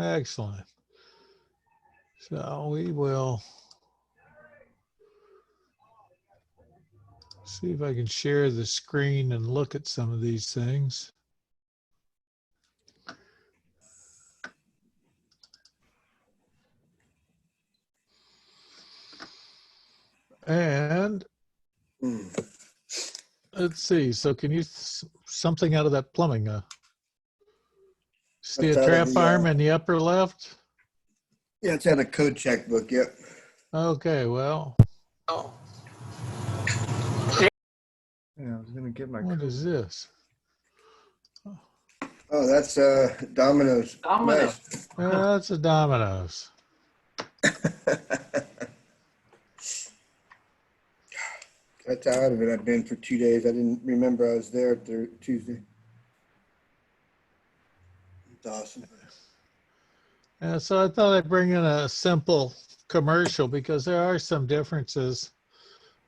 Excellent. So we will see if I can share the screen and look at some of these things. And let's see. So can you something out of that plumbing? See a That's out of trap the, arm in the upper left? Yeah, it's out of code checkbook. Yep. Okay, well, Yeah, I was gonna get my what code. is this? Oh, that's Domino's. Domino's. That's a Domino's. That's out of it. I've been for 2 days. I didn't remember I was there Tuesday. It's awesome. So I thought I'd bring in a simple commercial because there are some differences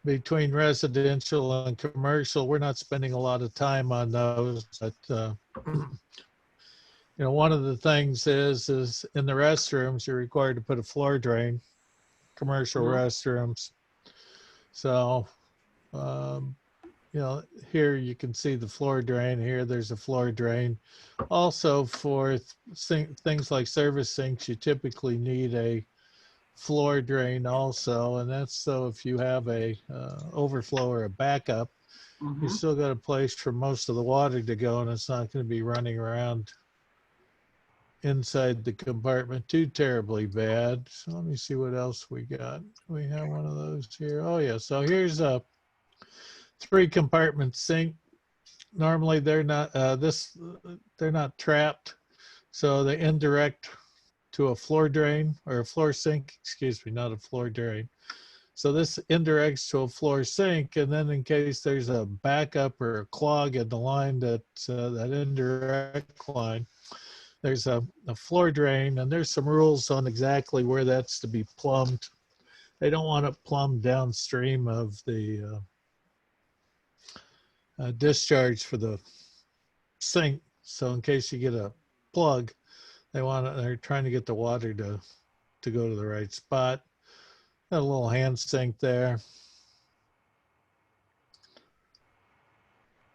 between residential and commercial. We're not spending a lot of time on those, but you know, one of the things is in the restrooms, you're required to put a floor drain, commercial restrooms. So, you know, here you can see the floor drain. Here there's a floor drain. Also for things like service sinks, you typically need a floor drain also. And that's so if you have a overflow or a backup, you still got a place for most of the water to go, and it's not going to be running around inside the compartment too terribly bad. So let me see what else we got. We have one of those here. Oh yeah, so here's a 3-compartment sink. Normally they're not they're not trapped, so they indirect to a floor drain or a floor sink, excuse me, not a floor drain. So this indirects to a floor sink, and then in case there's a backup or a clog in the line, that indirect line, there's a floor drain, and there's some rules on exactly where that's to be plumbed. They don't want it plumbed downstream of the discharge for the sink. So in case you get a plug, they're trying to get the water to go to the right spot. Got a little hand sink there.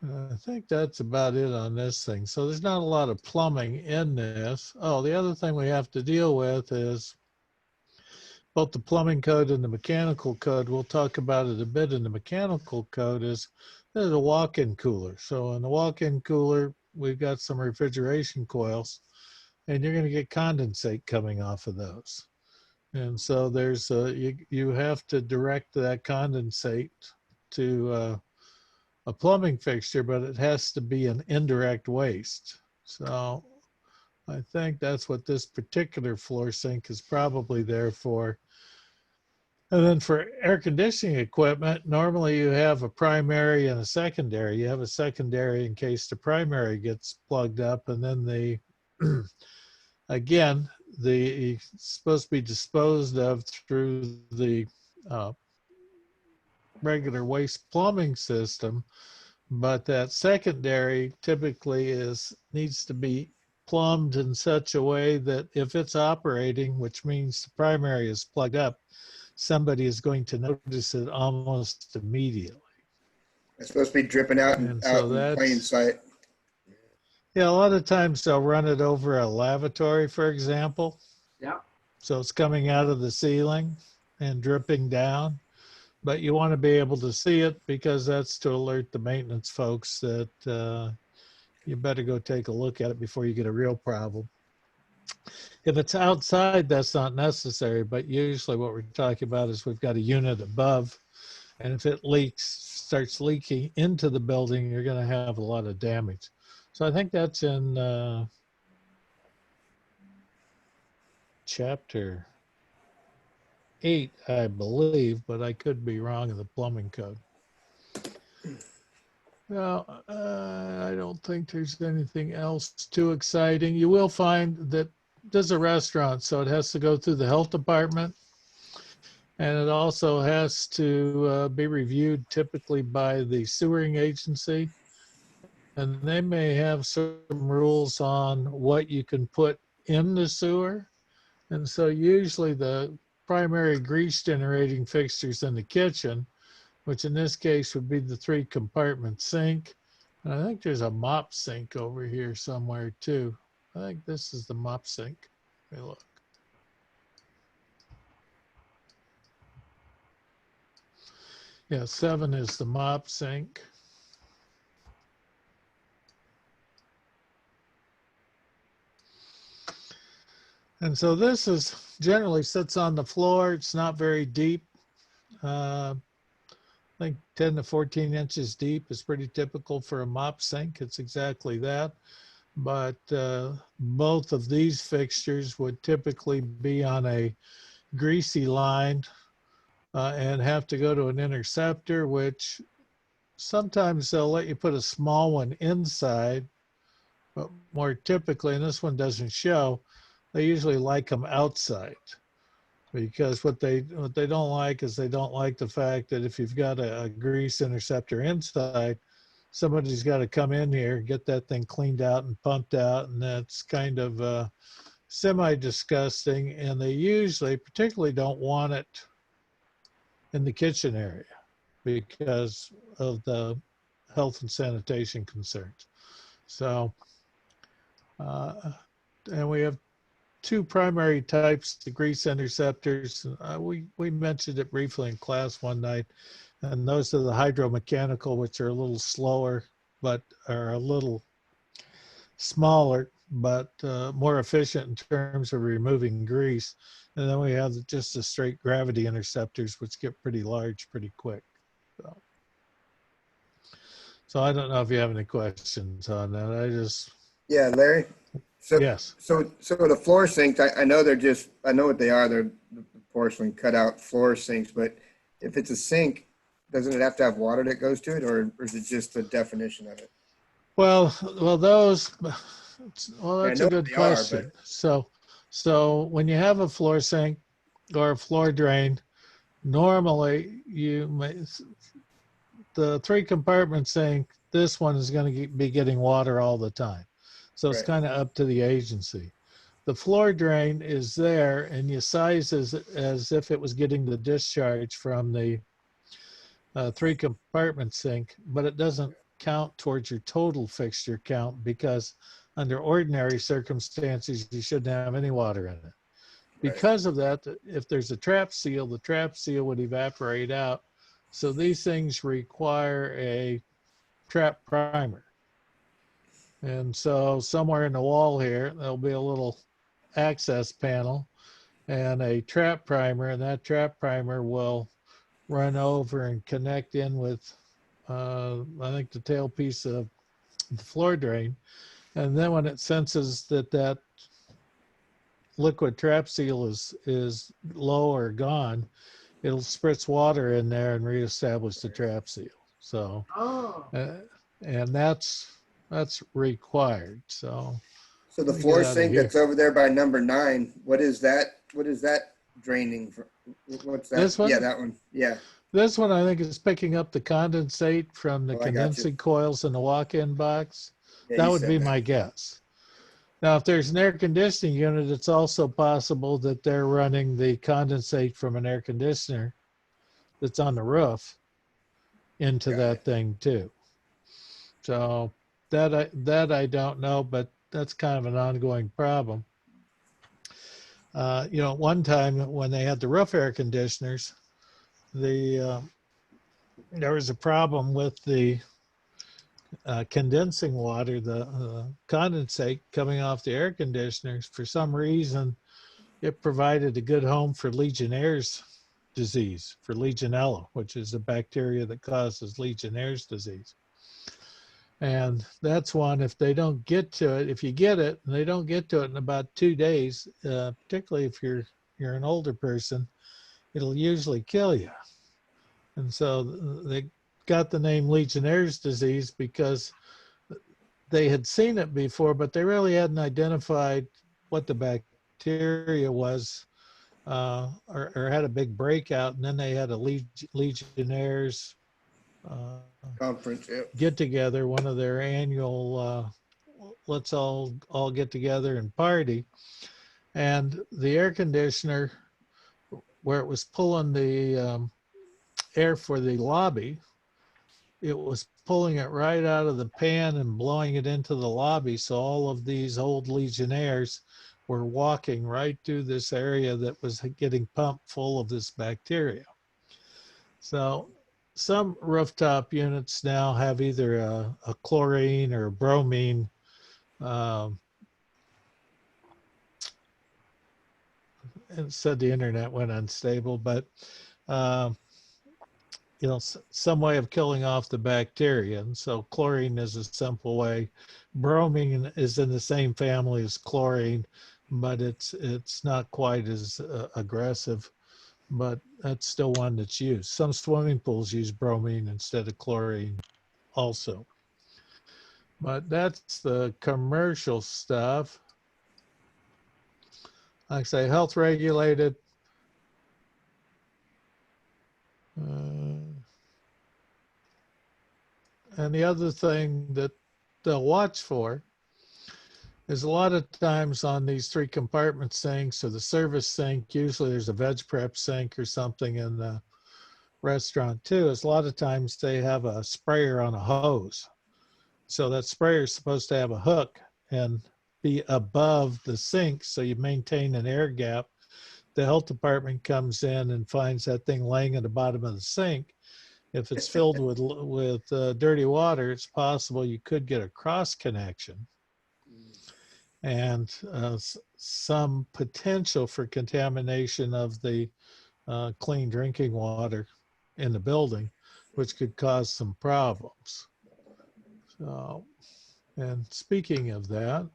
I think that's about it on this thing. So there's not a lot of plumbing in this. Oh, the other thing we have to deal with is both the plumbing code and the mechanical code. We'll talk about it a bit in the mechanical code. Is there's a walk-in cooler. So in the walk-in cooler, we've got some refrigeration coils, and you're going to get condensate coming off of those. And so there's you have to direct that condensate to a plumbing fixture, but it has to be an indirect waste. So I think that's what this particular floor sink is probably there for. And then for air conditioning equipment, normally you have a primary and a secondary. You have a secondary in case the primary gets plugged up, and then the again, it's supposed to be disposed of through the regular waste plumbing system, but that secondary typically needs to be plumbed in such a way that if it's operating, which means the primary is plugged up, somebody is going to notice it almost immediately. It's supposed to be dripping out And so in plain sight. Yeah, a lot of times they'll run it over a lavatory, for example. Yeah. So it's coming out of the ceiling and dripping down. But you want to be able to see it because that's to alert the maintenance folks that you better go take a look at it before you get a real problem. If it's outside, that's not necessary, but usually what we're talking about is we've got a unit above, and if it starts leaking into the building, you're going to have a lot of damage. So I think that's in chapter 8, I believe, but I could be wrong in the plumbing code. Well, I don't think there's anything else too exciting. You will find that there's a restaurant, so it has to go through the health department, and it also has to be reviewed typically by the sewering agency. And they may have some rules on what you can put in the sewer. And so usually the primary grease generating fixtures in the kitchen, which in this case would be the 3-compartment sink. And I think there's a mop sink over here somewhere too. I think this is the mop sink. Let me look. Yeah, 7 is the mop sink. And so this is generally sits on the floor. It's not very deep. I think 10 to 14 inches deep is pretty typical for a mop sink. It's exactly that. But both of these fixtures would typically be on a greasy line and have to go to an interceptor, which sometimes they'll let you put a small one inside, but more typically, and this one doesn't show, they usually like them outside, because what they don't like is they don't like the fact that if you've got a grease interceptor inside, somebody's got to come in here, get that thing cleaned out and pumped out, and that's kind of semi-disgusting. And they usually particularly don't want it in the kitchen area because of the health and sanitation concerns. So, and we have 2 primary types of grease interceptors. We mentioned it briefly in class one night, and those are the hydromechanical, which are a little slower, but are a little smaller, but more efficient in terms of removing grease. And then we have just the straight gravity interceptors, which get pretty large pretty quick. So I don't know if you have any questions on that. Yeah, Larry. So, Yes. So the floor sinks, I know I know what they are. They're the porcelain cutout floor sinks, but if it's a sink, doesn't it have to have water that goes to it, or is it just the definition of it? Well, that's a good question. So when you have a floor sink or a floor drain, normally the 3-compartment sink, this one is going to be getting water all the time. So it's Right. kind of up to the agency. The floor drain is there, and you size as if it was getting the discharge from the 3-compartment sink, but it doesn't count towards your total fixture count, because under ordinary circumstances, you shouldn't have any water in it. Because of that, if there's a trap seal, the trap seal would evaporate out. So these things require a trap primer. And so somewhere in the wall here, there'll be a little access panel and a trap primer, and that trap primer will run over and connect in with, I think, the tailpiece of the floor drain. And then when it senses that liquid trap seal is low or gone, it'll spritz water in there and reestablish the trap seal. So, and that's required. So the floor sink that's over there by number 9, what is that draining from? What's that? This one? Yeah, that one. Yeah. This one, I think, is picking up the condensate from the condensing coils in the walk-in box. Yeah, That would be my guess. Now, if there's an air conditioning unit, it's also possible that they're running the condensate from an air conditioner that's on the roof into that thing too. So that I don't know, but that's kind of an ongoing problem. One time when they had the roof air conditioners, there was a problem with the condensing water, the condensate coming off the air conditioners. For some reason, it provided a good home for Legionnaire's disease, for Legionella, which is a bacteria that causes Legionnaire's disease. And that's one, if they don't get to it, if you get it and they don't get to it in about 2 days, particularly if you're an older person, it'll usually kill you. And so they got the name Legionnaire's disease because they had seen it before, but they really hadn't identified what the bacteria was, or had a big breakout. And then they had a Legionnaire's conference, get together, one of their annual let's all get together and party. And the air conditioner, where it was pulling the air for the lobby, it was pulling it right out of the pan and blowing it into the lobby. So all of these old Legionnaires were walking right through this area that was getting pumped full of this bacteria. So some rooftop units now have either a chlorine or a bromine it said the internet went unstable, but some way of killing off the bacteria. And so chlorine is a simple way. Bromine is in the same family as chlorine, but it's not quite as aggressive, but that's still one that's used. Some swimming pools use bromine instead of chlorine also. But that's the commercial stuff. Like I say, health regulated. And the other thing that they'll watch for is a lot of times on these 3 compartment sinks or the service sink, usually there's a veg prep sink or something in the restaurant too, is a lot of times they have a sprayer on a hose. So that sprayer is supposed to have a hook and be above the sink so you maintain an air gap. The health department comes in and finds that thing laying at the bottom of the sink. If it's filled with dirty water, it's possible you could get a cross connection and some potential for contamination of the clean drinking water in the building, which could cause some problems. So, and speaking of that,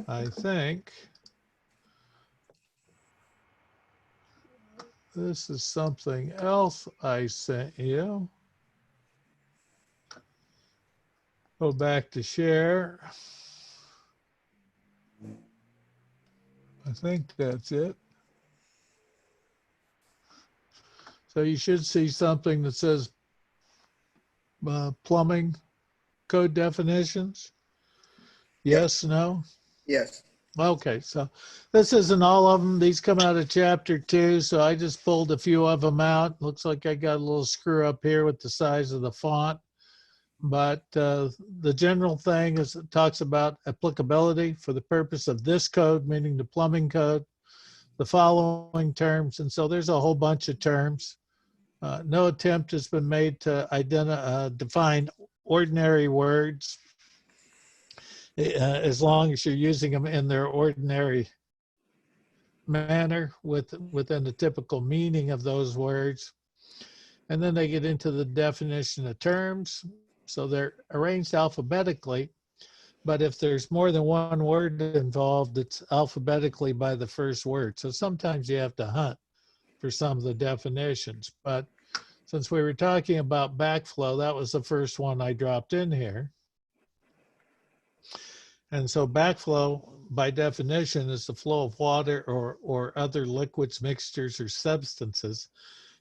I think this is something else I sent you. Go back to share. I think that's it. So you should see something that says plumbing code definitions. Yes, no? Yes. Okay, so this isn't all of them. These come out of chapter 2, so I just pulled a few of them out. Looks like I got a little screw up here with the size of the font. But the general thing is it talks about applicability for the purpose of this code, meaning the plumbing code, the following terms. And so there's a whole bunch of terms. No attempt has been made to define ordinary words as long as you're using them in their ordinary manner within the typical meaning of those words. And then they get into the definition of terms. So they're arranged alphabetically, but if there's more than one word involved, it's alphabetically by the first word. So sometimes you have to hunt for some of the definitions. But since we were talking about backflow, that was the first one I dropped in here. And so backflow, by definition, is the flow of water or other liquids, mixtures, or substances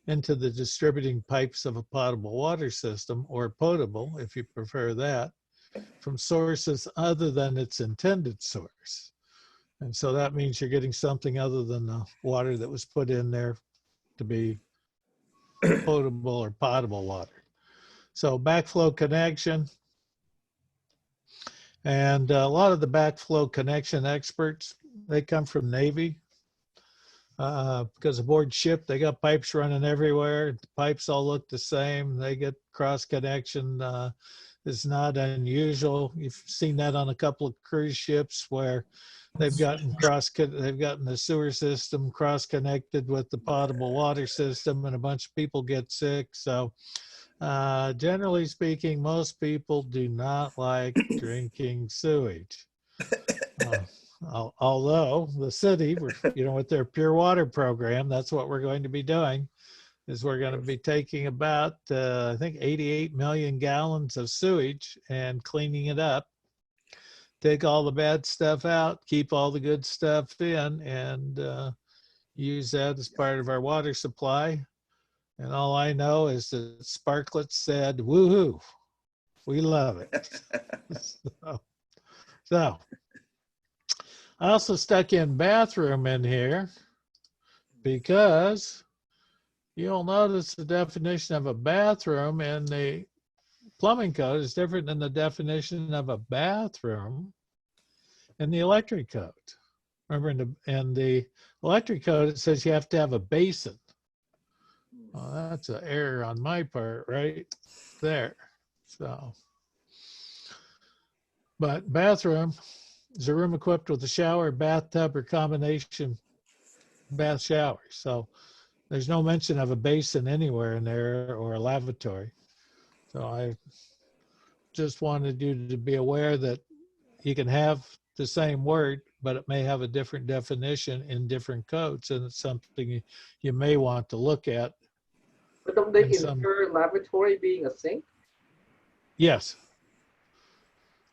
into the distributing pipes of a potable water system, or potable, if you prefer that, from sources other than its intended source. And so that means you're getting something other than the water that was put in there to be potable or potable water. So backflow connection. And a lot of the backflow connection experts, they come from Navy. Because aboard ship, they got pipes running everywhere. The pipes all look the same. They get cross connection. It's not unusual. You've seen that on a couple of cruise ships where they've gotten the sewer system cross connected with the potable water system, and a bunch of people get sick. So generally speaking, most people do not like drinking sewage. Although the city, with their pure water program, that's what we're going to be doing, is we're going to be taking about, I think, 88 million gallons of sewage and cleaning it up, take all the bad stuff out, keep all the good stuff in, and use that as part of our water supply. And all I know is that Sparklets said, woohoo. We love it. So I also stuck in bathroom in here because you'll notice the definition of a bathroom in the plumbing code is different than the definition of a bathroom in the electric code. Remember, in the electric code, it says you have to have a basin. Well, that's an error on my part right there. So, but bathroom is a room equipped with a shower, bathtub, or combination bath shower. So there's no mention of a basin anywhere in there or a lavatory. So I just wanted you to be aware that you can have the same word, but it may have a different definition in different codes, and it's something you may want to look at. But don't they And some- infer lavatory being a sink? Yes.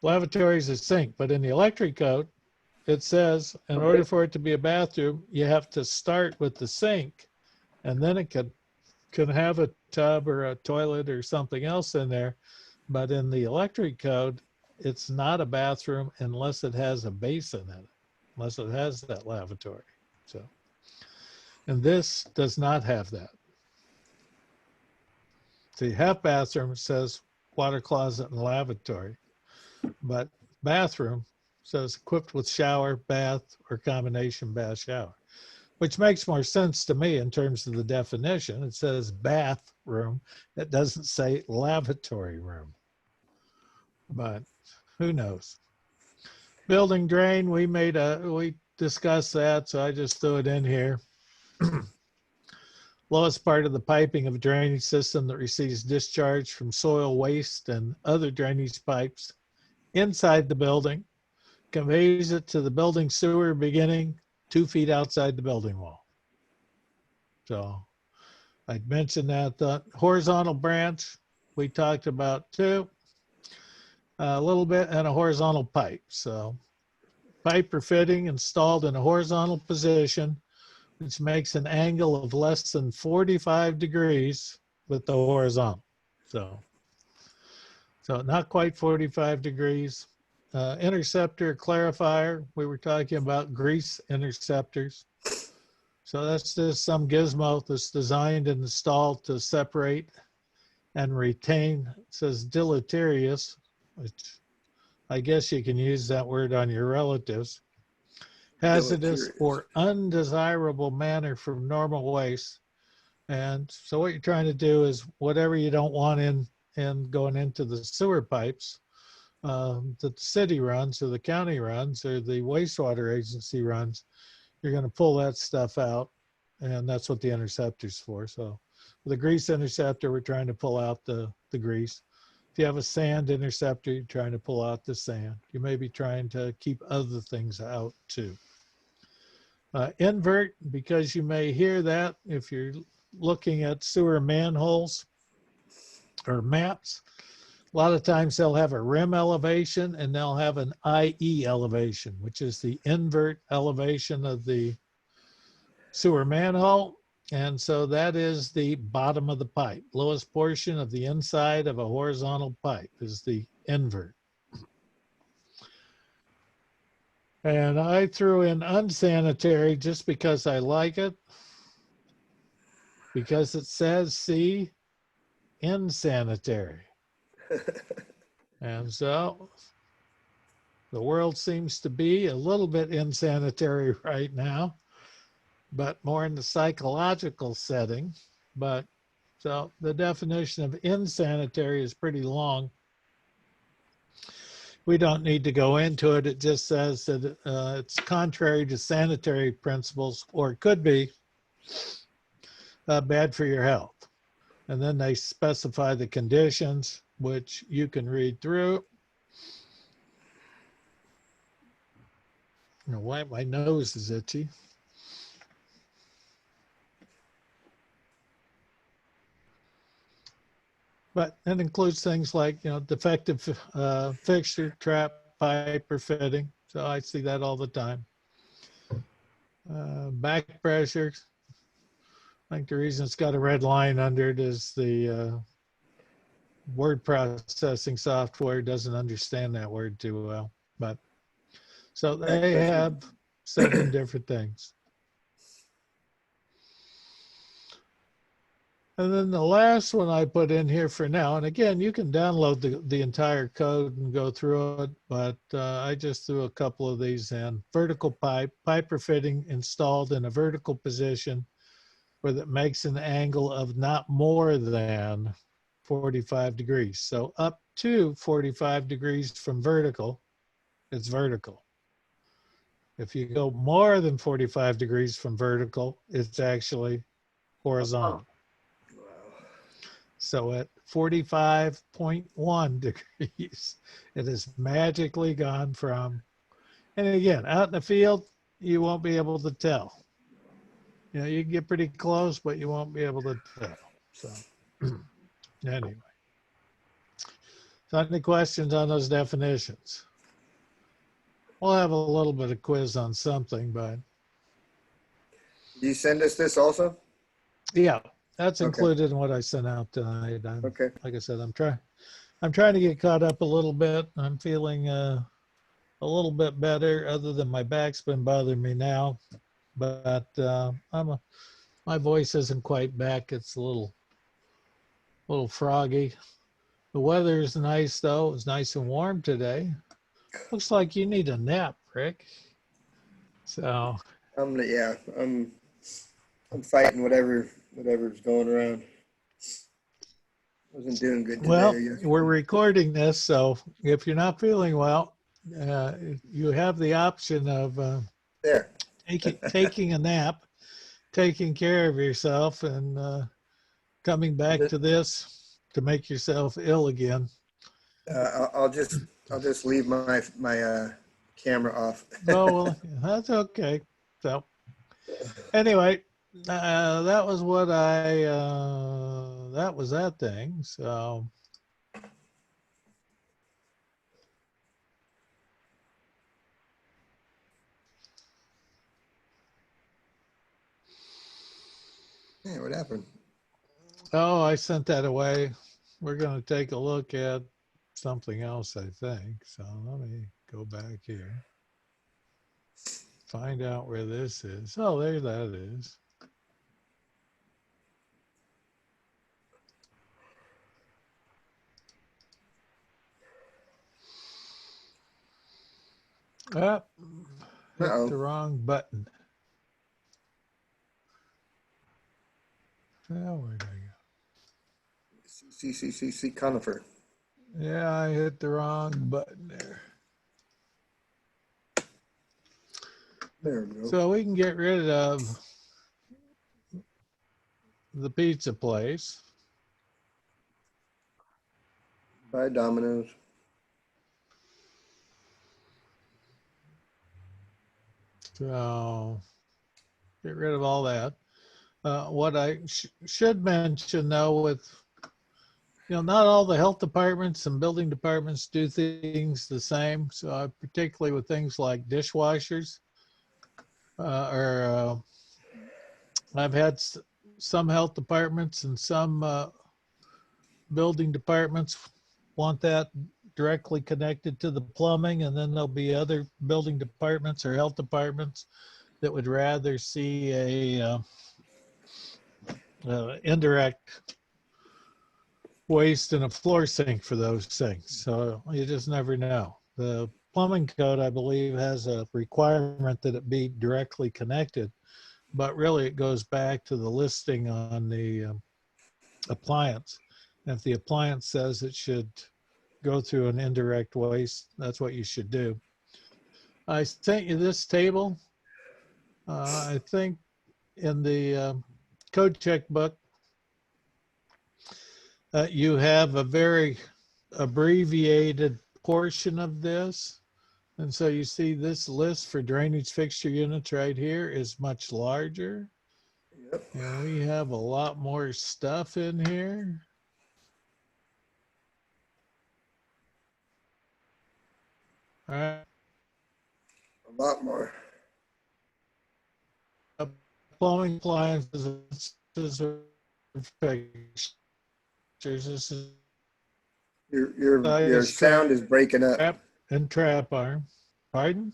Lavatory is a sink, but in the electric code, it says in Okay. order for it to be a bathroom, you have to start with the sink, and then it can have a tub or a toilet or something else in there. But in the electric code, it's not a bathroom unless it has a basin in it, unless it has that lavatory. So, and this does not have that. So you have bathroom, it says water closet and lavatory, but bathroom says equipped with shower, bath, or combination bath shower, which makes more sense to me in terms of the definition. It says bathroom. It doesn't say lavatory room, but who knows? Building drain, we discussed that, so I just threw it in here. Lowest part of the piping of a drainage system that receives discharge from soil waste and other drainage pipes inside the building, conveys it to the building sewer beginning 2 feet outside the building wall. So I'd mentioned that. The horizontal branch we talked about too, a little bit, and a horizontal pipe. So pipe or fitting installed in a horizontal position, which makes an angle of less than 45 degrees with the horizontal. So not quite 45 degrees. Interceptor clarifier, we were talking about grease interceptors. So that's just some gizmo that's designed and installed to separate and retain. It says deleterious, which I guess you can use that word on your relatives. Hazardous Deleterious. or undesirable manner from normal waste. And so what you're trying to do is whatever you don't want in going into the sewer pipes that the city runs or the county runs or the wastewater agency runs, you're going to pull that stuff out, and that's what the interceptor's for. So with a grease interceptor, we're trying to pull out the grease. If you have a sand interceptor, you're trying to pull out the sand. You may be trying to keep other things out too. Invert, because you may hear that if you're looking at sewer manholes or maps. A lot of times they'll have a rim elevation and they'll have an IE elevation, which is the invert elevation of the sewer manhole. And so that is the bottom of the pipe. Lowest portion of the inside of a horizontal pipe is the invert. And I threw in unsanitary just because I like it, because it says see insanitary. And so the world seems to be a little bit insanitary right now, but more in the psychological setting. But so the definition of insanitary is pretty long. We don't need to go into it. It just says that it's contrary to sanitary principles, or it could be bad for your health. And then they specify the conditions, which you can read through. You know, why my nose is itchy. But it includes things like, you know, defective fixture, trap, pipe, or fitting. So I see that all the time. Back pressure. I think the reason it's got a red line under it is the word processing software doesn't understand that word too well. But so they have 7 different things. And then the last one I put in here for now, and again, you can download the entire code and go through it, but I just threw a couple of these in. Vertical pipe or fitting installed in a vertical position where that makes an angle of not more than 45 degrees. So up to 45 degrees from vertical, it's vertical. If you go more than 45 degrees from vertical, it's actually horizontal. So at 45.1 degrees, it has magically gone from, and again, out in the field, you won't be able to tell. You know, you can get pretty close, but you won't be able to tell. So anyway. So any questions on those definitions? We'll have a little bit of quiz on something, but Did you send us this also? yeah, that's Okay. included in what I sent out tonight. Okay. Like I said, I'm trying to get caught up a little bit. I'm feeling a little bit better, other than my back's been bothering me now. But my voice isn't quite back. It's a little froggy. The weather is nice though. It's nice and warm today. Looks like you need a nap, Rick. So Yeah, I'm fighting whatever's going around. Wasn't doing good today. well, or yesterday. we're recording this, so if you're not feeling well, you have the option of There. taking a nap, taking care of yourself, and coming back to this to make yourself ill again. I'll just leave my camera off. Oh, well, that's okay. So anyway, that was that was that thing. So Yeah, what happened? oh, I sent that away. We're going to take a look at something else, I think. So let me go back here. Find out where this is. Oh, there that is. Ah, hit Uh-oh. the wrong button. Oh, where'd I go? C conifer. Yeah, I hit the wrong button there. There we go. So we can get rid of the pizza place. Bye, Domino's. So get rid of all that. What I should mention though, with, not all the health departments and building departments do things the same. So particularly with things like dishwashers, I've had some health departments and some building departments want that directly connected to the plumbing, and then there'll be other building departments or health departments that would rather see a indirect waste in a floor sink for those things. So you just never know. The plumbing code, I believe, has a requirement that it be directly connected, but really it goes back to the listing on the appliance. And if the appliance says it should go through an indirect waste, that's what you should do. I sent you this table. I think in the code check book, you have a very abbreviated portion of this. And so you see this list for drainage fixture units right here is much larger. Yep. And we have a lot more stuff in here. All right. A lot more. Plumbing appliances, fixtures. This is Your sound is breaking up. Trap and trap arm. Pardon?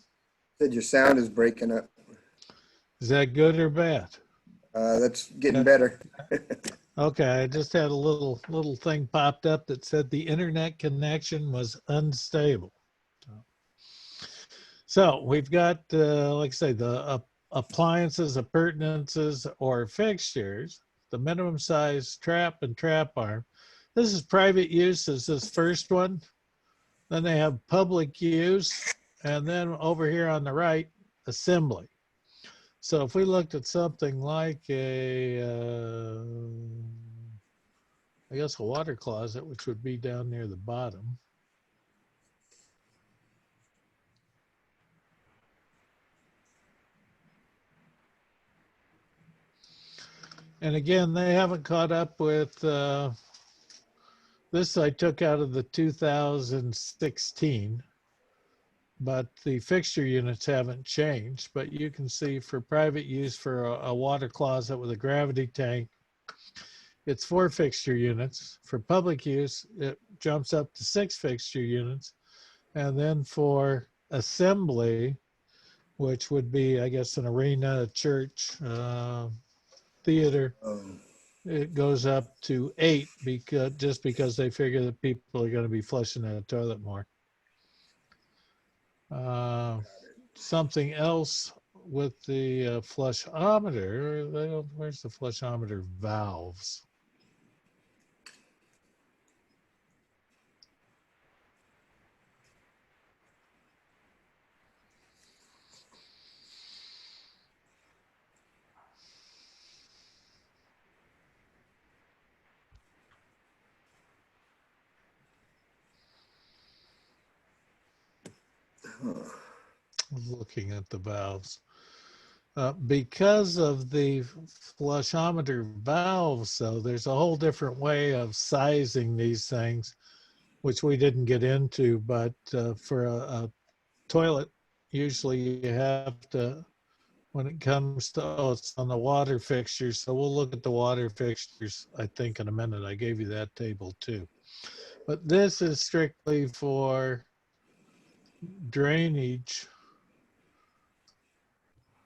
Said your sound is breaking up. Is that good or bad? That's getting better. Okay, I just had a little thing popped up that said the internet connection was unstable. So we've got, like I say, the appliances, appurtenances, or fixtures, the minimum size trap and trap arm. This is private use, is this first one. Then they have public use, and then over here on the right, assembly. So if we looked at something like I guess a water closet, which would be down near the bottom. And again, they haven't caught up with this. I took out of the 2016, but the fixture units haven't changed. But you can see for private use for a water closet with a gravity tank, it's 4 fixture units. For public use, it jumps up to 6 fixture units. And then for assembly, which would be, I guess, an arena, a church, theater, it goes up to 8 because they figure that people are going to be flushing the toilet more. Something else with the flushometer, where's the flushometer valves? Looking at the valves. Because of the flushometer valves, so there's a whole different way of sizing these things, which we didn't get into, but for a toilet, usually you have to, when it comes to, it's on the water fixtures, so we'll look at the water fixtures, I think, in a minute. I gave you that table too. But this is strictly for drainage.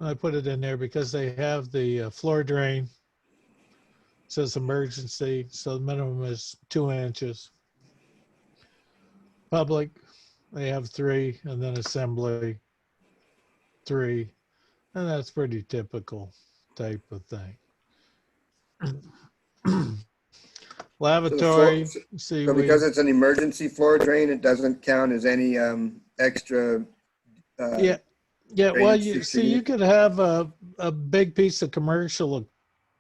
I put it in there because they have the floor drain. It says emergency, so the minimum is 2 inches. Public, they have 3, and then assembly, 3. And that's pretty typical type of thing. Lavatory, see, So because it's an emergency floor drain, it doesn't count as any extra. Yeah, well, drainage you fixture see, you unit. could have a big piece of commercial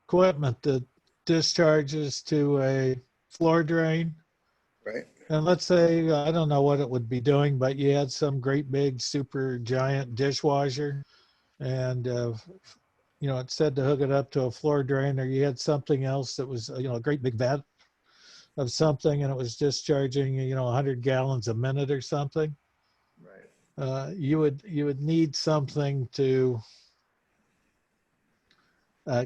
equipment that discharges to a floor drain. Right. And let's say, I don't know what it would be doing, but you had some great big super giant dishwasher and, it said to hook it up to a floor drain, or you had something else that was, a great big vat of something and it was discharging, 100 gallons a minute or something. Right. You would need something to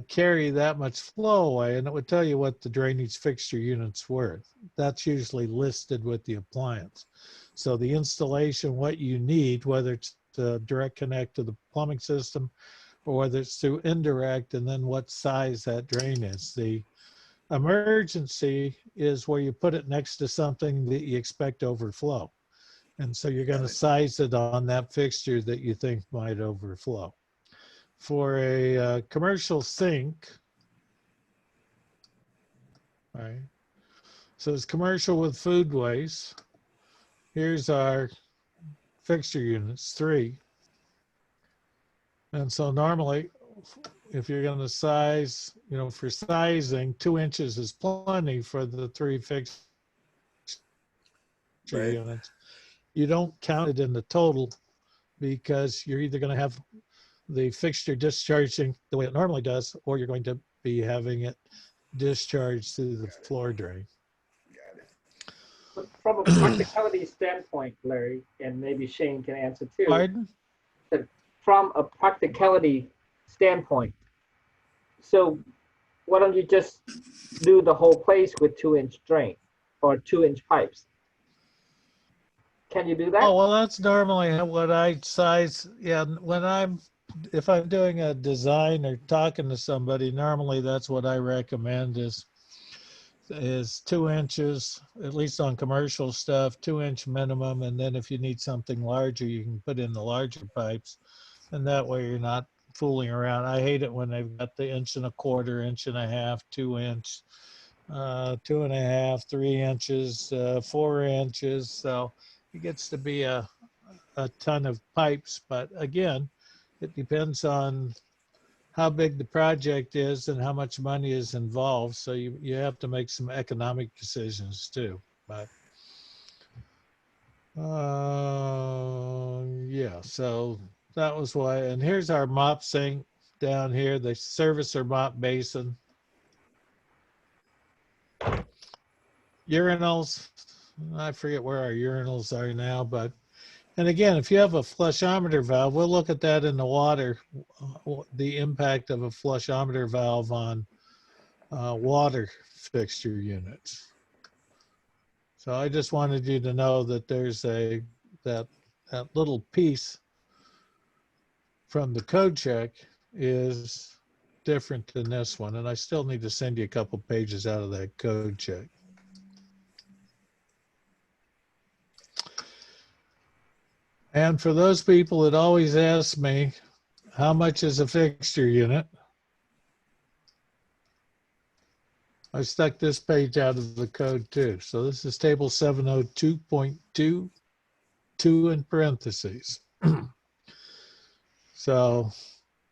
carry that much flow away, and it would tell you what the drainage fixture unit's worth. That's usually listed with the appliance. So the installation, what you need, whether it's the direct connect to the plumbing system or whether it's through indirect, and then what size that drain is. The emergency is where you put it next to something that you expect overflow. And so you're going to size it on that fixture that you think might overflow. For a commercial sink, right? So it's commercial with food waste. Here's our fixture units, 3. And so normally, if you're going to size, for sizing, 2 inches is plenty for the 3 fixture units. You don't count it in the total because you're either going to have the fixture discharging the way it normally does, or you're going to be having it discharged through the floor drain. But from a practicality standpoint, Larry, and maybe Shane can answer too. Pardon? That from a practicality standpoint, so why don't you just do the whole place with 2-inch drain or 2-inch pipes? Can you do that? Oh, well, that's normally what I size. Yeah, if I'm doing a design or talking to somebody, normally that's what I recommend is 2 inches, at least on commercial stuff, 2-inch minimum. And then if you need something larger, you can put in the larger pipes. And that way you're not fooling around. I hate it when they've got the 1.25 inches, 1.5 inches, 2 inch, 2.5, 3 inches, 4 inches. So it gets to be a ton of pipes. But again, it depends on how big the project is and how much money is involved. So you have to make some economic decisions too. But yeah, so that was why. And here's our mop sink down here, the service or mop basin. Urinals, I forget where our urinals are now, but and again, if you have a flushometer valve, we'll look at that in the water, the impact of a flushometer valve on water fixture units. So I just wanted you to know that there's that little piece from the code check is different than this one. And I still need to send you a couple pages out of that code check. And for those people that always ask me, how much is a fixture unit? I stuck this page out of the code too. So this is table 702.2, 2 in parentheses. So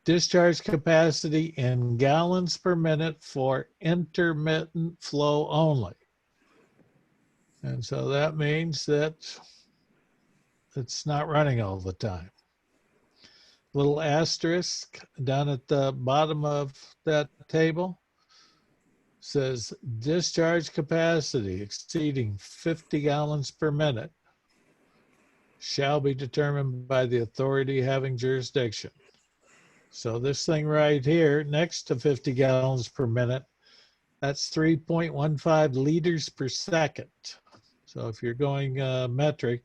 discharge capacity in gallons per minute for intermittent flow only. And so that means that it's not running all the time. Little asterisk down at the bottom of that table says discharge capacity exceeding 50 gallons per minute shall be determined by the authority having jurisdiction. So this thing right here next to 50 gallons per minute, that's 3.15 liters per second. So if you're going metric,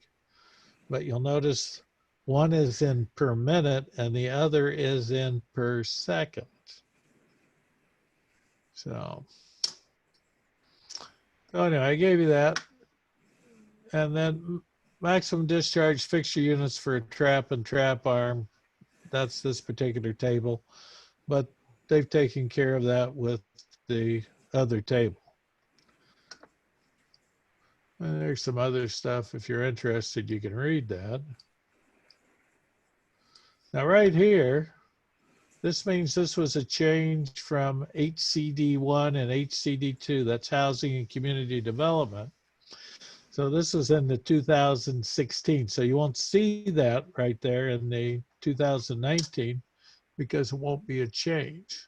but you'll notice one is in per minute and the other is in per second. So anyway, I gave you that. And then maximum discharge fixture units for a trap and trap arm. That's this particular table, but they've taken care of that with the other table. And there's some other stuff. If you're interested, you can read that. Now right here, this means this was a change from HCD1 and HCD2. That's housing and community development. So this is in the 2016. So you won't see that right there in the 2019 because it won't be a change.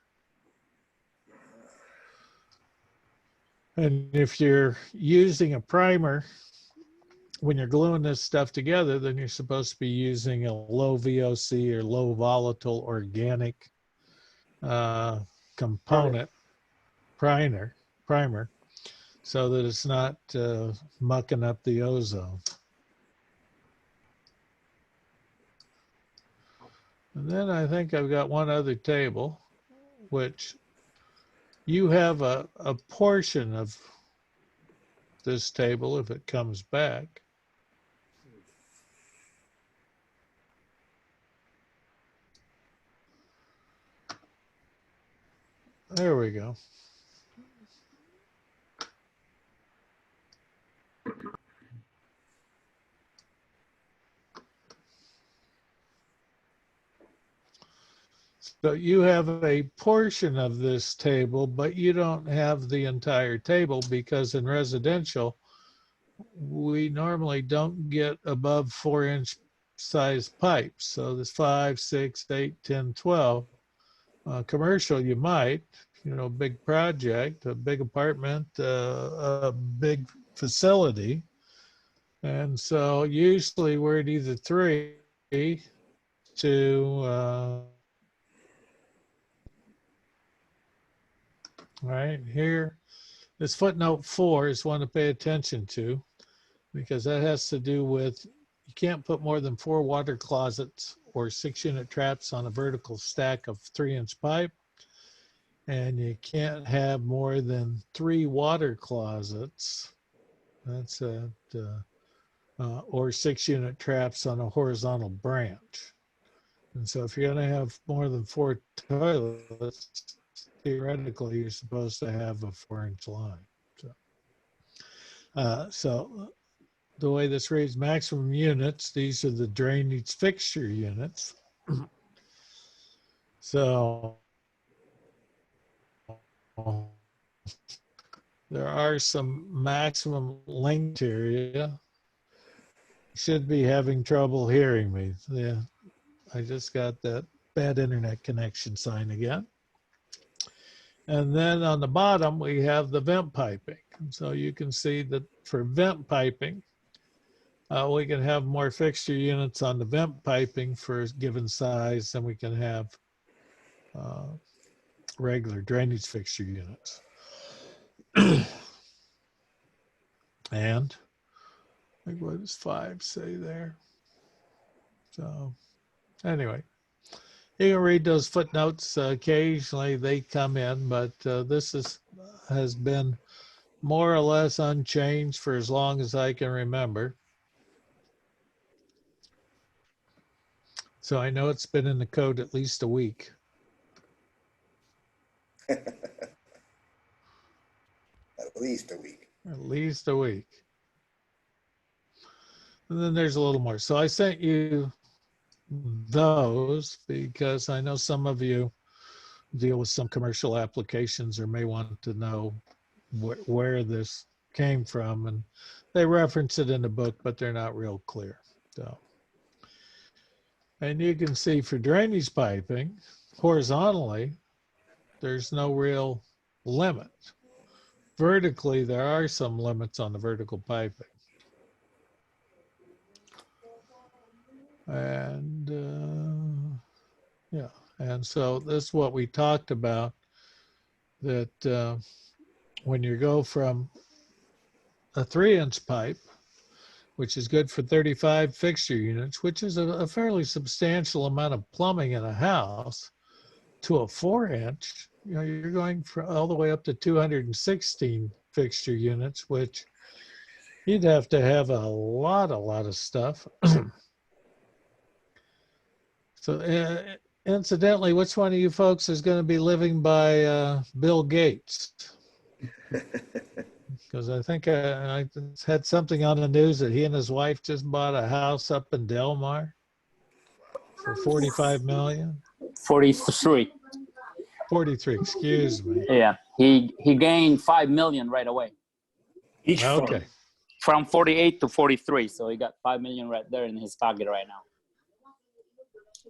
And if you're using a primer, when you're gluing this stuff together, then you're supposed to be using a low VOC or low volatile organic component primer, so that it's not mucking up the ozone. And then I think I've got one other table, which you have a portion of this table if it comes back. There we go. So you have a portion of this table, but you don't have the entire table because in residential, we normally don't get above 4-inch size pipes. So there's 5, 6, 8, 10, 12. Commercial, you might, big project, a big apartment, a big facility. And so usually we're at either 3 to right here. This footnote 4 is one to pay attention to because that has to do with you can't put more than 4 water closets or 6-unit traps on a vertical stack of 3-inch pipe. And you can't have more than 3 water closets. That's or 6-unit traps on a horizontal branch. And so if you're going to have more than 4 toilets, theoretically, you're supposed to have a 4-inch line. So the way this reads, maximum units, these are the drainage fixture units. So there are some maximum length area. Should be having trouble hearing me. Yeah, I just got that bad internet connection sign again. And then on the bottom, we have the vent piping. So you can see that for vent piping, we can have more fixture units on the vent piping for a given size than we can have regular drainage fixture units. And like, what does 5 say there? So anyway, you can read those footnotes. Occasionally they come in, but this has been more or less unchanged for as long as I can remember. So I know it's been in the code at least a week. At least a week. At least a week. And then there's a little more. So I sent you those because I know some of you deal with some commercial applications or may want to know where this came from. And they reference it in the book, but they're not real clear. So, and you can see for drainage piping, horizontally, there's no real limit. Vertically, there are some limits on the vertical piping. And yeah, and so this is what we talked about, that when you go from a 3-inch pipe, which is good for 35 fixture units, which is a fairly substantial amount of plumbing in a house, to a 4-inch, you know, you're going all the way up to 216 fixture units, which you'd have to have a lot of stuff. So incidentally, which one of you folks is going to be living by Bill Gates? Because I think I had something on the news that he and his wife just bought a house up in Delmar for 45 million. 43. 43, excuse me. Yeah, he gained 5 million right away Each Okay. from 48 to 43. So he got 5 million right there in his pocket right now.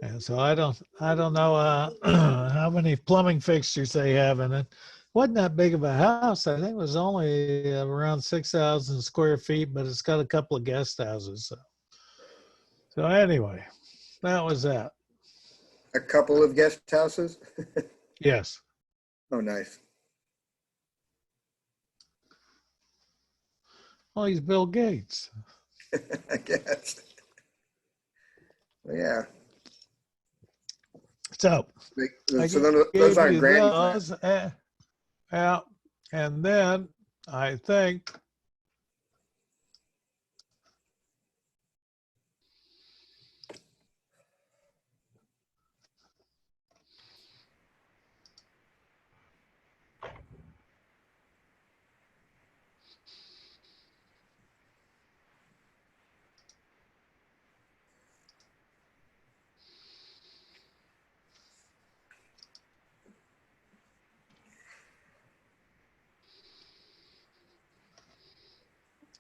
And so I don't know how many plumbing fixtures they have in it. Wasn't that big of a house. I think it was only around 6,000 square feet, but it's got a couple of guest houses. So anyway, that was that. A couple of guest houses? Yes. Oh, nice. Well, he's Bill Gates. I guess. Yeah. So I So then gave those aren't you granny those, flats. yeah, and then I think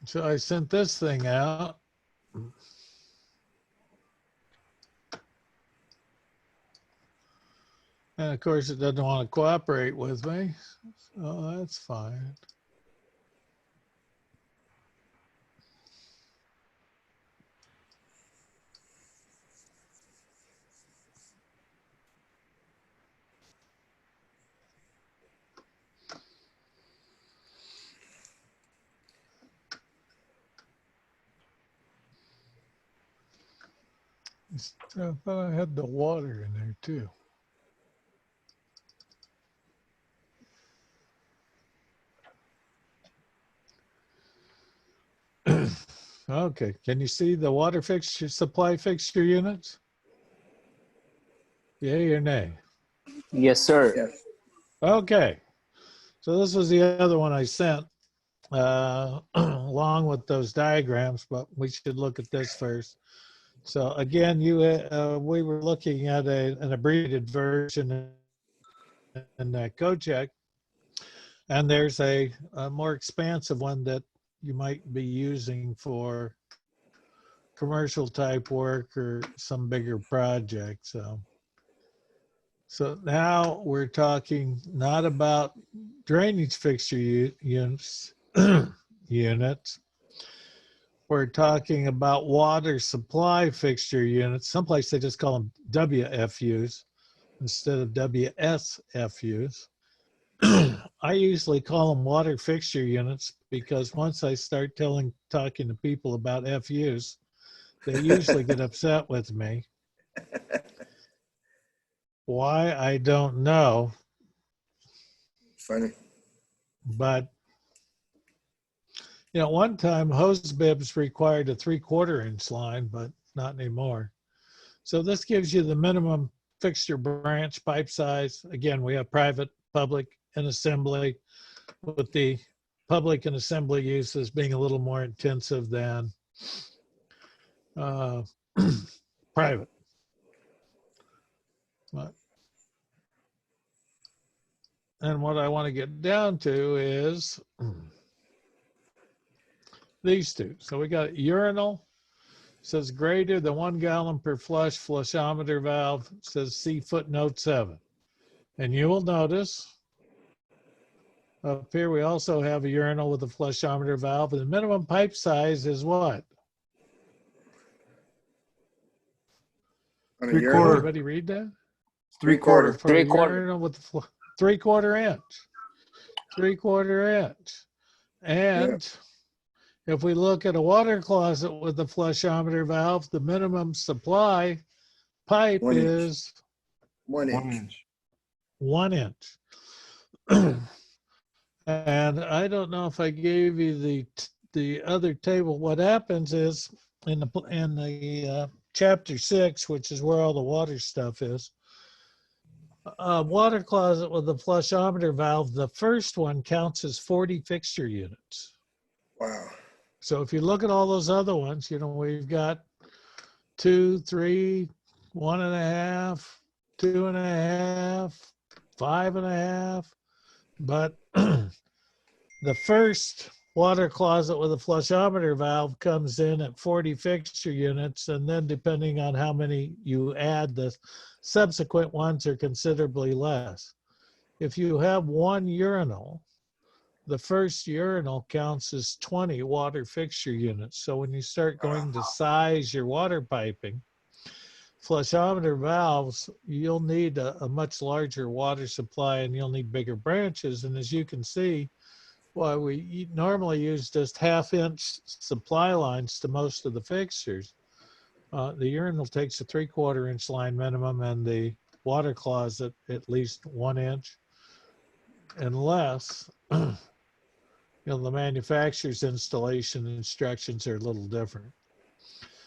so. I sent this thing out. And of course, it doesn't want to cooperate with me. So that's fine. I thought I had the water in there too. Okay, can you see the water fixture, supply fixture units? Yay or nay? Yes, sir. Yes. Okay, so this was the other one I sent along with those diagrams, but we should look at this first. So again, we were looking at an abbreviated version in CodeCheck, and there's a more expansive one that you might be using for commercial type work or some bigger project. So now we're talking not about drainage fixture units, units. We're talking about water supply fixture units. Someplace they just call them WFUs instead of WSFUs. I usually call them water fixture units because once I start talking to people about FUs, they usually get upset with me. Why, I don't know, Funny. but you know, one time hose bibs required a 3/4 inch line, but not anymore. So this gives you the minimum fixture branch pipe size. Again, we have private, public, and assembly, with the public and assembly uses being a little more intensive than private. And what I want to get down to is these two. So we got urinal, says greater than 1 gallon per flush flushometer valve, says see footnote 7. And you will notice up here we also have a urinal with a flushometer valve, and the minimum pipe size is what? On a 3/4. urinal? Everybody read that? 3/4. For a 3/4. urinal with the 3/4 inch. 3/4 inch. And if we look at a water closet with a flushometer valve, the minimum supply pipe 1 inch. is 1 1 inch. inch. 1 inch. And I don't know if I gave you the other table. What happens is in the chapter 6, which is where all the water stuff is, a water closet with a flushometer valve, the first one counts as 40 fixture units. Wow. So if you look at all those other ones, you know, we've got 2, 3, 1.5, 2.5, 5.5, but the first water closet with a flushometer valve comes in at 40 fixture units, and then depending on how many you add, the subsequent ones are considerably less. If you have one urinal, the first urinal counts as 20 water fixture units. So when you start going to size your water piping, flushometer valves, you'll need a much larger water supply and you'll need bigger branches. And as you can see, well, we normally use just 1/2 inch supply lines to most of the fixtures. The urinal takes a 3/4 inch line minimum, and the water closet at least 1 inch, unless you know, the manufacturer's installation instructions are a little different.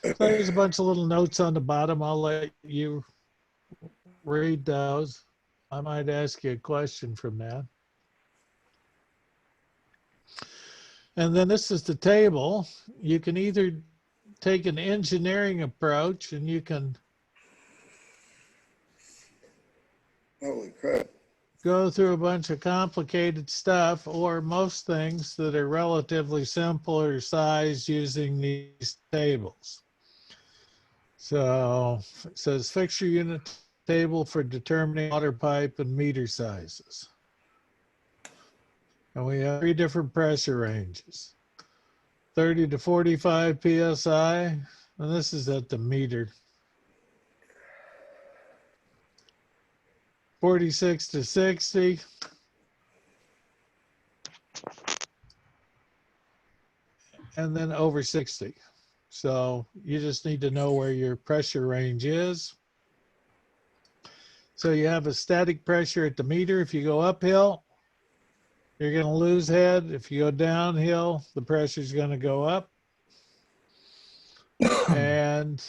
So there's a bunch of little notes on the bottom. I'll let you read those. I might ask you a question from that. And then this is the table. You can either take an engineering approach and you can Holy crap. go through a bunch of complicated stuff, or most things that are relatively simpler size using these tables. So it says fixture unit table for determining water pipe and meter sizes. And we have 3 different pressure ranges, 30 to 45 PSI, and this is at the meter. 46 to 60. And then over 60. So you just need to know where your pressure range is. So you have a static pressure at the meter. If you go uphill, you're going to lose head. If you go downhill, the pressure is going to go up. And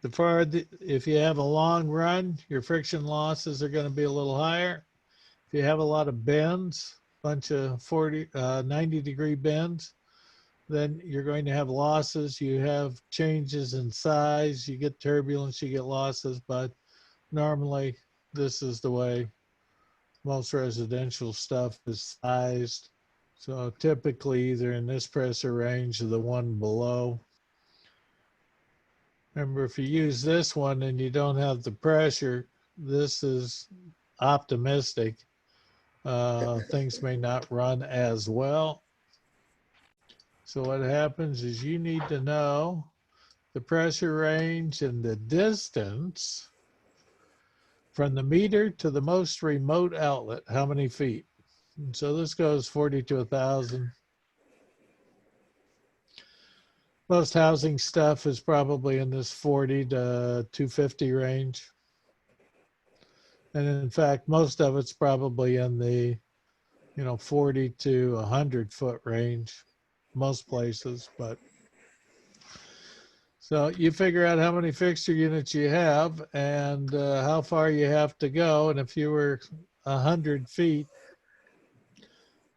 if you have a long run, your friction losses are going to be a little higher. If you have a lot of bends, bunch of 90-degree bends, then you're going to have losses. You have changes in size, you get turbulence, you get losses, but normally this is the way most residential stuff is sized. So typically either in this pressure range or the one below. Remember, if you use this one and you don't have the pressure, this is optimistic. Things may not run as well. So what happens is you need to know the pressure range and the distance from the meter to the most remote outlet, how many feet. And so this goes 40 to 1,000. Most housing stuff is probably in this 40 to 250 range. And in fact, most of it's probably in the, 40 to 100 foot range, most places, but. So you figure out how many fixture units you have and how far you have to go. And if you were 100 feet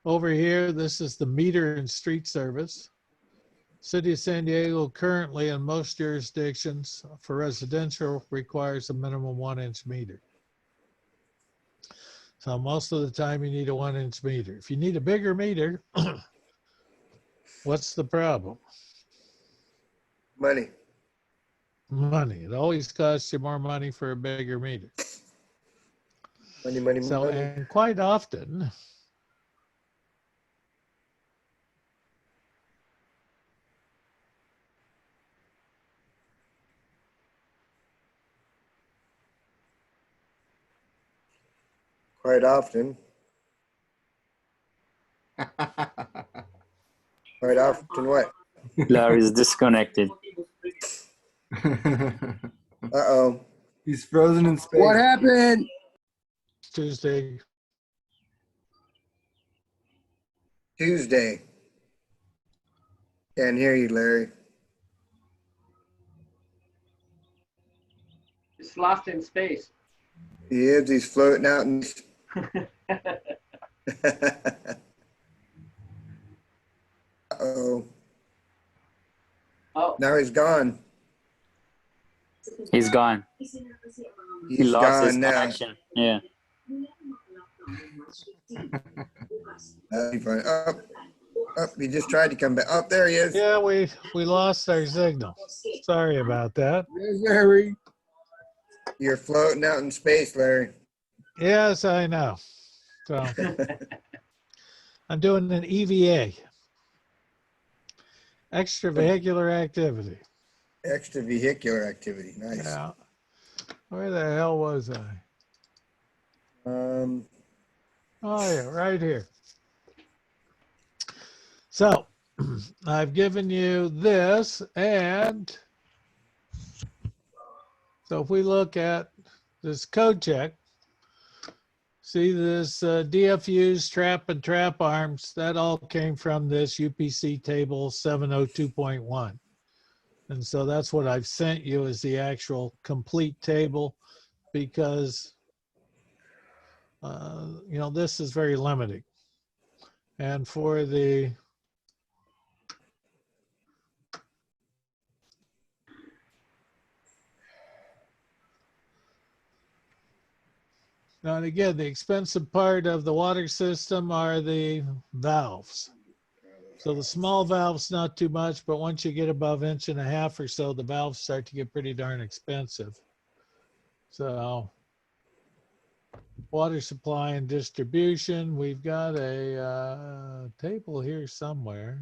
over here, this is the meter and street service. City of San Diego currently in most jurisdictions for residential requires a minimum 1-inch meter. So most of the time you need a 1-inch meter. If you need a bigger meter, what's the problem? Money. Money. It always costs you more money for a bigger meter. Money. So, and quite often, Quite often. Quite often what? Larry's disconnected. Uh-oh. He's frozen in space. What happened? Tuesday, Tuesday. Can't hear you, Larry. It's lost in space. He is. He's floating out in. Uh-oh. Oh, Now he's gone. He's gone. He He's lost his gone now. connection. Yeah. That'd be fun. He just tried to come back. Oh, there he is. yeah, we lost our signal. Sorry about that. There's Larry. You're floating out in space, Larry. Yes, I know. So I'm doing an EVA, extravehicular activity. Extravehicular activity. Nice. Yeah. Where the hell was I? Um, Oh yeah, right here. So I've given you this, and so if we look at this code check, see this DFUs, trap and trap arms, that all came from this UPC table 702.1. And so that's what I've sent you as the actual complete table because, this is very limiting. And for the now, and again, the expensive part of the water system are the valves. So the small valves, not too much, but once you get above 1.5 inches or so, the valves start to get pretty darn expensive. So water supply and distribution, we've got a table here somewhere.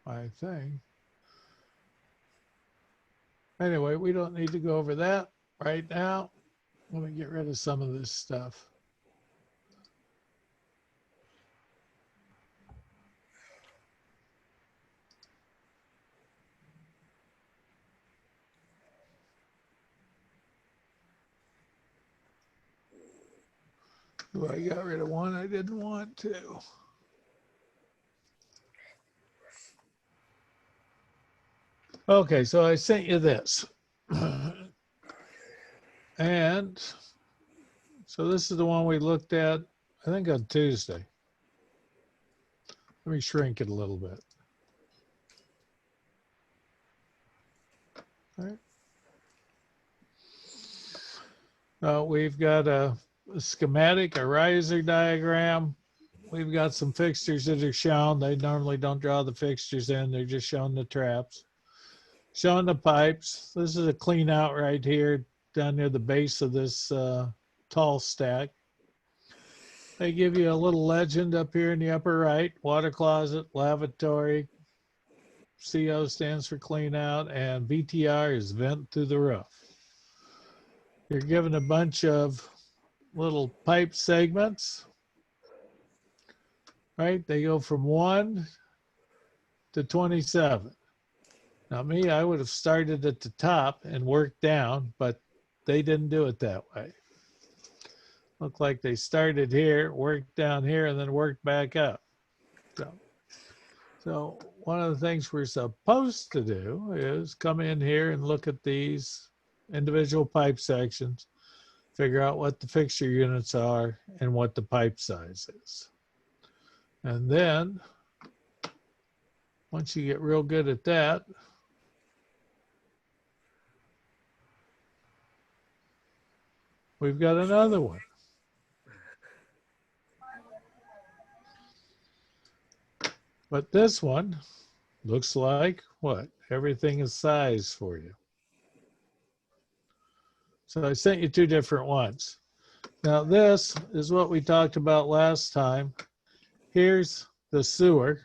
I think. Anyway, we don't need to go over that right now. Let me get rid of some of this stuff. Oh, I got rid of one I didn't want to. Okay, so I sent you this. And so this is the one we looked at, I think on Tuesday. Let me shrink it a little bit. All right. We've got a schematic, a riser diagram. We've got some fixtures that are shown. They normally don't draw the fixtures in. They're just showing the traps. Showing the pipes. This is a clean out right here down near the base of this tall stack. They give you a little legend up here in the upper right, water closet, lavatory, CO stands for clean out, and VTR is vent through the roof. You're given a bunch of little pipe segments, right? They go from 1 to 27. Now me, I would have started at the top and worked down, but they didn't do it that way. Looked like they started here, worked down here, and then worked back up. So one of the things we're supposed to do is come in here and look at these individual pipe sections, figure out what the fixture units are and what the pipe size is. And then once you get real good at that, we've got another one. But this one looks like what? Everything is sized for you. So I sent you two different ones. Now this is what we talked about last time. Here's the sewer.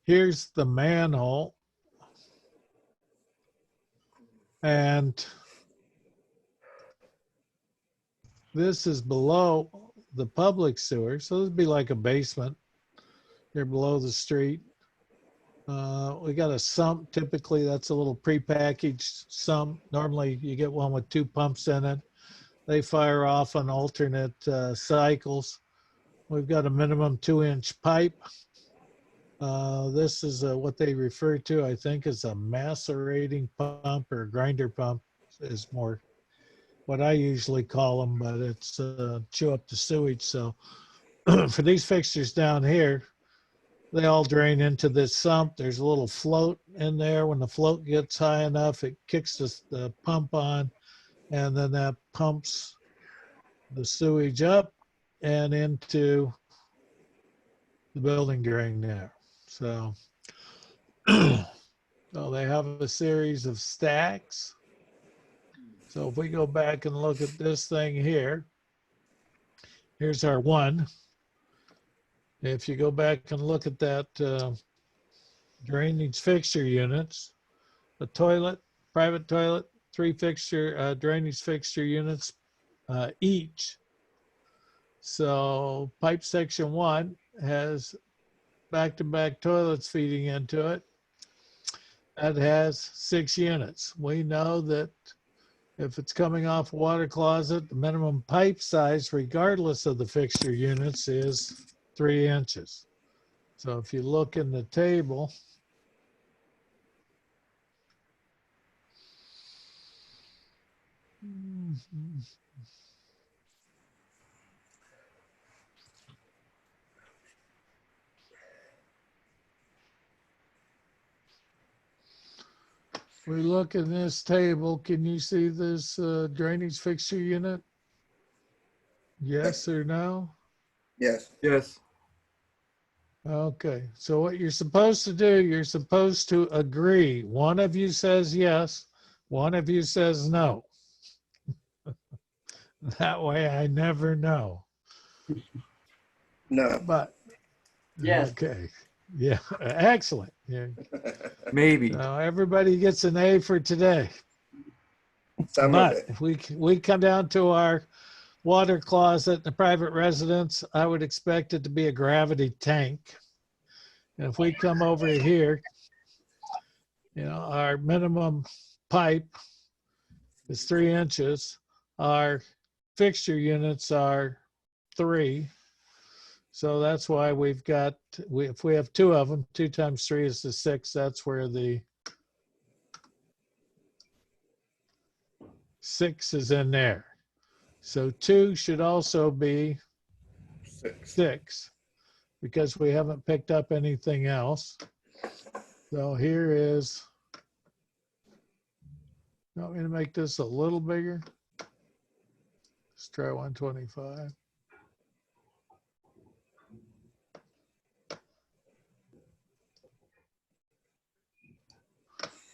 Here's the manhole. And this is below the public sewer. So this would be like a basement. You're below the street. We got a sump. Typically, that's a little prepackaged sump. Normally, you get one with 2 pumps in it. They fire off on alternate cycles. We've got a minimum 2-inch pipe. This is what they refer to, I think, as a macerating pump or grinder pump is more what I usually call them, but it's chew up the sewage. So for these fixtures down here, they all drain into this sump. There's a little float in there. When the float gets high enough, it kicks the pump on, and then that pumps the sewage up and into the building drain there. So, so they have a series of stacks. So if we go back and look at this thing here, here's our one. If you go back and look at that drainage fixture units, the toilet, private toilet, 3 fixture drainage fixture units each. So pipe section 1 has back-to-back toilets feeding into it. That has 6 units. We know that if it's coming off a water closet, the minimum pipe size, regardless of the fixture units, is 3 inches. So if you look in the table, we look in this table, can you see this drainage fixture unit? Yes or no? Yes. Yes. Okay, so what you're supposed to do, you're supposed to agree. One of you says yes, one of you says no. That way I never know. No. But, Yes. okay, yeah, excellent. Yeah. Maybe. Everybody gets an A for today. Some of But it. if we come down to our water closet in the private residence, I would expect it to be a gravity tank. And if we come over here, our minimum pipe is 3 inches. Our fixture units are 3. So that's why we've got, if we have 2 of them, 2 times 3 is the 6. That's where the 6 is in there. So 2 should also be 6 because we haven't picked up anything else. So here is, you want me to make this a little bigger? Let's try 125.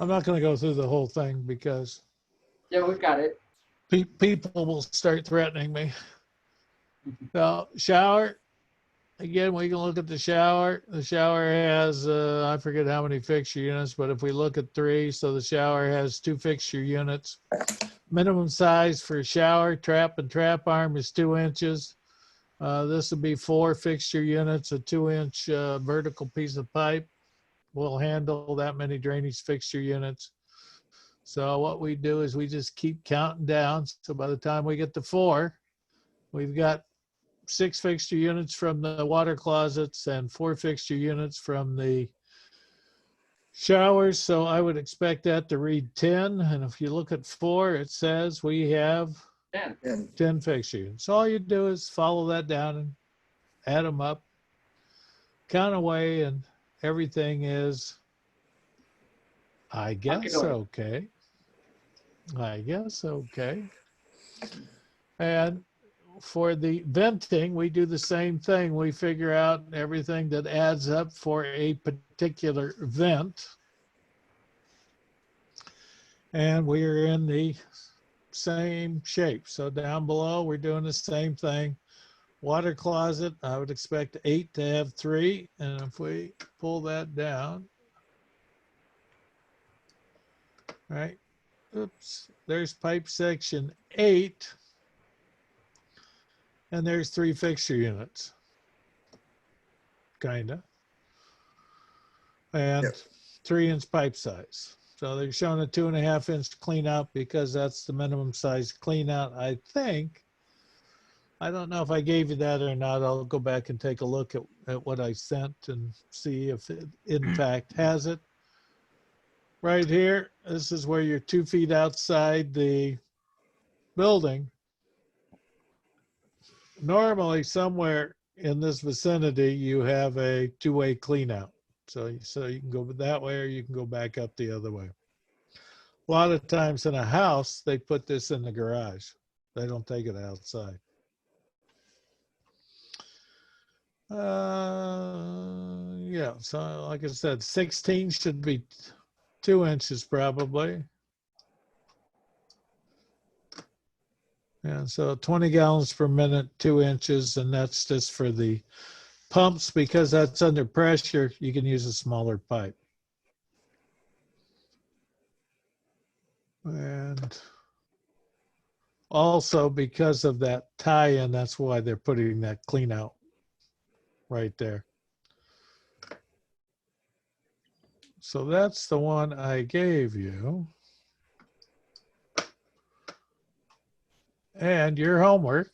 I'm not going to go through the whole thing because Yeah, we've got it. people will start threatening me. So shower, again, we can look at the shower. The shower has, I forget how many fixture units, but if we look at 3, so the shower has 2 fixture units. Minimum size for shower, trap and trap arm is 2 inches. This would be 4 fixture units, a 2-inch vertical piece of pipe will handle that many drainage fixture units. So what we do is we just keep counting down. So by the time we get to 4, we've got 6 fixture units from the water closets and 4 fixture units from the showers. So I would expect that to read 10. And if you look at 4, it says we have 10. And 10 fixture units. So all you do is follow that down and add them up, count away, and everything is, I guess, Hunky-dory. okay. I guess, okay. And for the venting, we do the same thing. We figure out everything that adds up for a particular vent. And we are in the same shape. So down below, we're doing the same thing. Water closet, I would expect 8 to have 3. And if we pull that down, right? Oops, there's pipe section 8. And there's 3 fixture units. Kinda. And Yep. 3-inch pipe size. So they're showing a 2.5-inch clean out because that's the minimum size clean out, I think. I don't know if I gave you that or not. I'll go back and take a look at what I sent and see if it in fact has it. Right here, this is where you're 2 feet outside the building. Normally somewhere in this vicinity, you have a 2-way clean out. So you can go that way or you can go back up the other way. A lot of times in a house, they put this in the garage. They don't take it outside. Yeah, so like I said, 16 should be 2 inches probably. And so 20 gallons per minute, 2 inches, and that's just for the pumps. Because that's under pressure, you can use a smaller pipe. And also because of that tie-in, that's why they're putting that clean out right there. So that's the one I gave you. And your homework.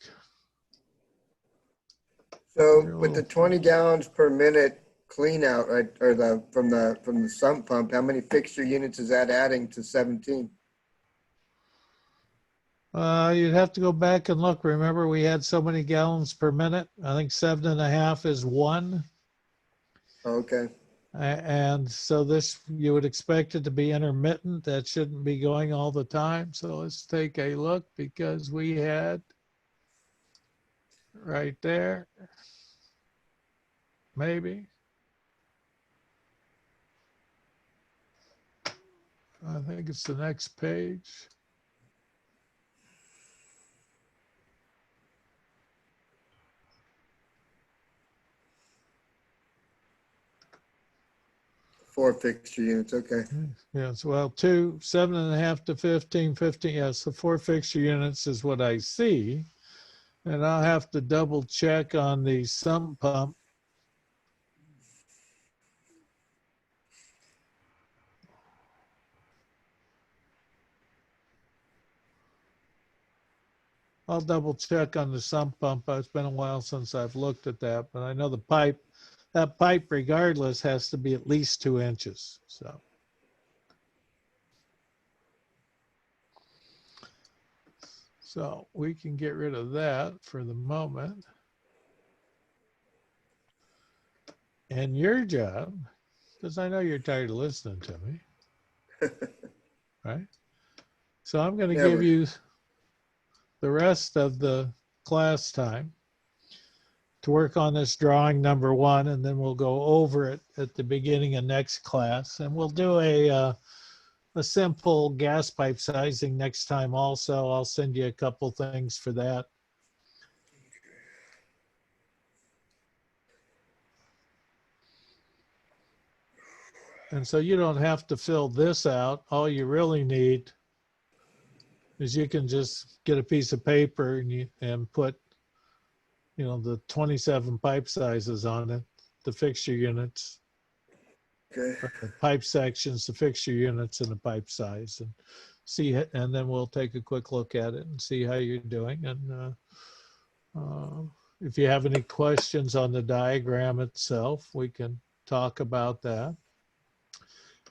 so with the 20 gallons per minute clean out, right, or from the sump pump, how many fixture units is that adding to 17? You'd have to go back and look. Remember, we had so many gallons per minute. I think 7.5 is 1. Okay. And so this, you would expect it to be intermittent. That shouldn't be going all the time. So let's take a look because we had right there, maybe. I think it's the next page. 4 fixture units, okay. Yes, well, 2, 7.5 to 15, 15, yes, the 4 fixture units is what I see. And I'll have to double check on the sump pump. I'll double check on the sump pump. It's been a while since I've looked at that, but I know the pipe, that pipe regardless has to be at least 2 inches, so. So we can get rid of that for the moment. And your job, because I know you're tired of listening to me, right? So I'm going to Never. give you the rest of the class time to work on this drawing number 1, and then we'll go over it at the beginning of next class. And we'll do a simple gas pipe sizing next time also. I'll send you a couple things for that. And so you don't have to fill this out. All you really need is you can just get a piece of paper and put, you know, the 27 pipe sizes on it, the fixture units, Okay. the pipe sections, the fixture units, and the pipe size, and see it. And then we'll take a quick look at it and see how you're doing. And if you have any questions on the diagram itself, we can talk about that.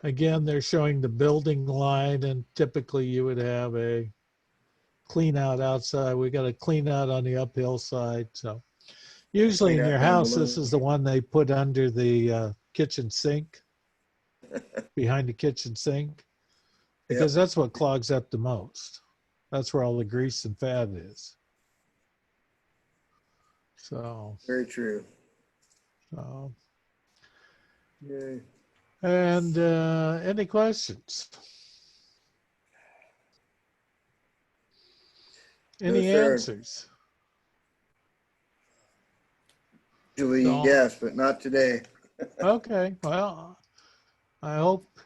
Again, they're showing the building line, and typically you would have a clean out outside. We got a clean out on the uphill side. So usually in Clean out your down house, below. this is the one they put under the kitchen sink, behind the kitchen sink, because that's what clogs up the most. That's where all the grease and fat is. So, Very true. Yay. and any questions? Any sir. answers? Usually, So- yes, but not today. Okay, well, I hope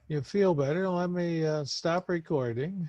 you feel better. Let me stop recording.